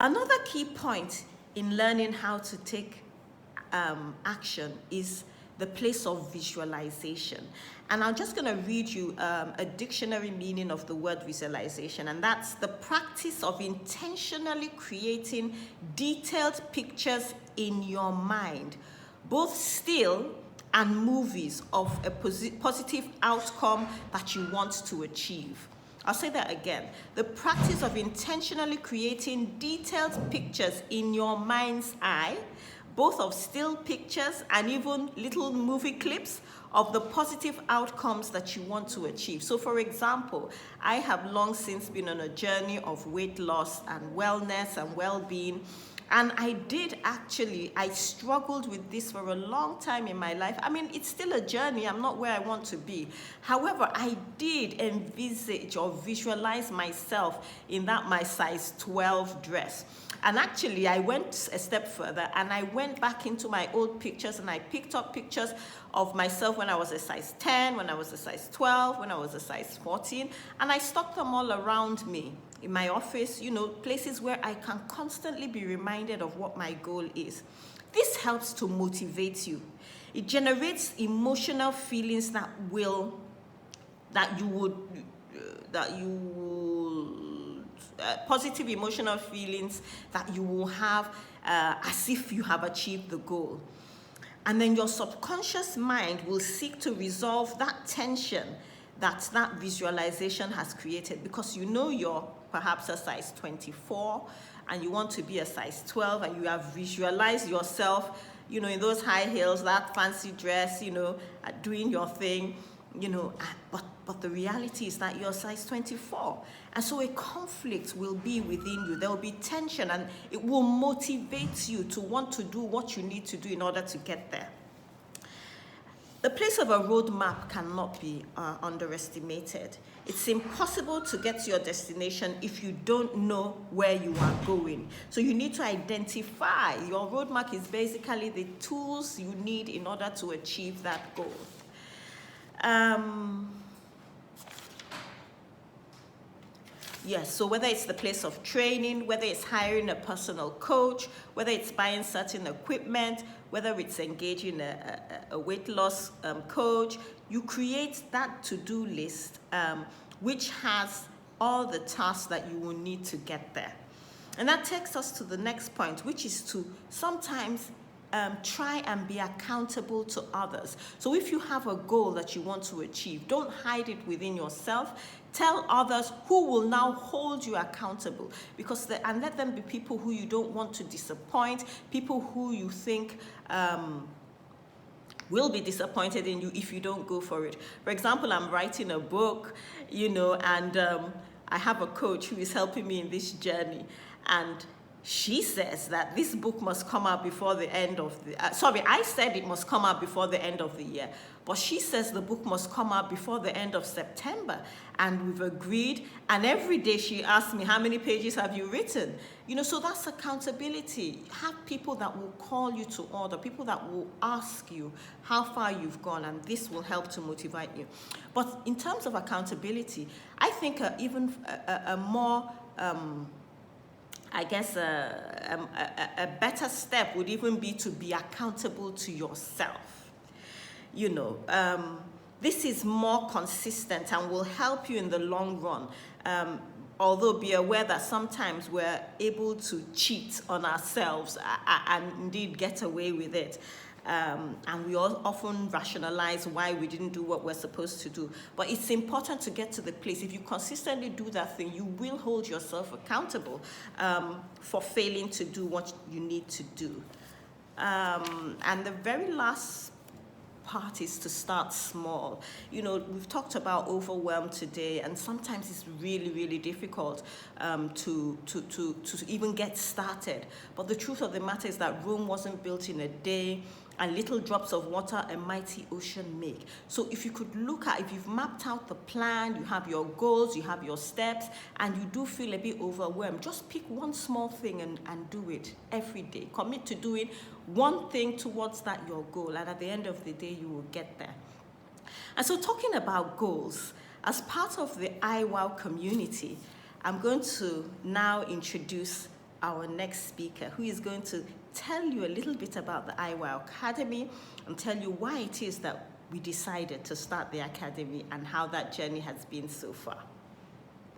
Another key point in learning how to take action is the place of visualization. And I'm just going to read you a dictionary meaning of the word visualization, and that's the practice of intentionally creating detailed pictures in your mind, both still and movies, of a positive outcome that you want to achieve. I'll say that again. The practice of intentionally creating detailed pictures in your mind's eye, both of still pictures and even little movie clips of the positive outcomes that you want to achieve. So for example, I have long since been on a journey of weight loss and wellness and well-being. And I struggled with this for a long time in my life. I mean, it's still a journey. I'm not where I want to be. However, I did envisage or visualize myself in that my size 12 dress. And actually, I went a step further and I went back into my old pictures and I picked up pictures of myself when I was a size 10, when I was a size 12, when I was a size 14, and I stuck them all around me in my office, places where I can constantly be reminded of what my goal is. This helps to motivate you. It generates emotional feelings positive emotional feelings that you will have as if you have achieved the goal. And then your subconscious mind will seek to resolve that tension that visualization has created, because you're perhaps a size 24 and you want to be a size 12, and you have visualized yourself, in those high heels, that fancy dress, doing your thing, but the reality is that you're size 24. And so a conflict will be within you. There will be tension, and it will motivate you to want to do what you need to do in order to get there. The place of a roadmap cannot be underestimated. It's impossible to get to your destination if you don't know where you are going. So you need to identify. Your roadmap is basically the tools you need in order to achieve that goal. Yes, so whether it's the place of training, whether it's hiring a personal coach, whether it's buying certain equipment, whether it's engaging a weight loss coach, you create that to-do list which has all the tasks that you will need to get there. And that takes us to the next point, which is to sometimes try and be accountable to others. So if you have a goal that you want to achieve, don't hide it within yourself. Tell others who will now hold you accountable, and let them be people who you don't want to disappoint, people who you think will be disappointed in you if you don't go for it. For example, I'm writing a book, and I have a coach who is helping me in this journey, and she says that this book must come out before the end of the... I said it must come out before the end of the year. But she says the book must come out before the end of September. And we've agreed. And every day she asks me, how many pages have you written? So that's accountability. Have people that will call you to order, people that will ask you how far you've gone, and this will help to motivate you. But in terms of accountability, I think even a more... I guess a better step would even be to be accountable to yourself. This is more consistent and will help you in the long run. Although be aware that sometimes we're able to cheat on ourselves and indeed get away with it. And we all often rationalize why we didn't do what we're supposed to do. But it's important to get to the place. If you consistently do that thing, you will hold yourself accountable for failing to do what you need to do. And the very last part is to start small. We've talked about overwhelm today, and sometimes it's really, really difficult to even get started. But the truth of the matter is that Rome wasn't built in a day, and little drops of water a mighty ocean make. So if you've mapped out the plan, you have your goals, you have your steps, and you do feel a bit overwhelmed, just pick one small thing and do it every day. Commit to doing one thing towards your goal, and at the end of the day, you will get there. And so talking about goals, as part of the iWow community, I'm going to now introduce our next speaker, who is going to tell you a little bit about the IWOW Academy and tell you why it is that we decided to start the Academy and how that journey has been so far.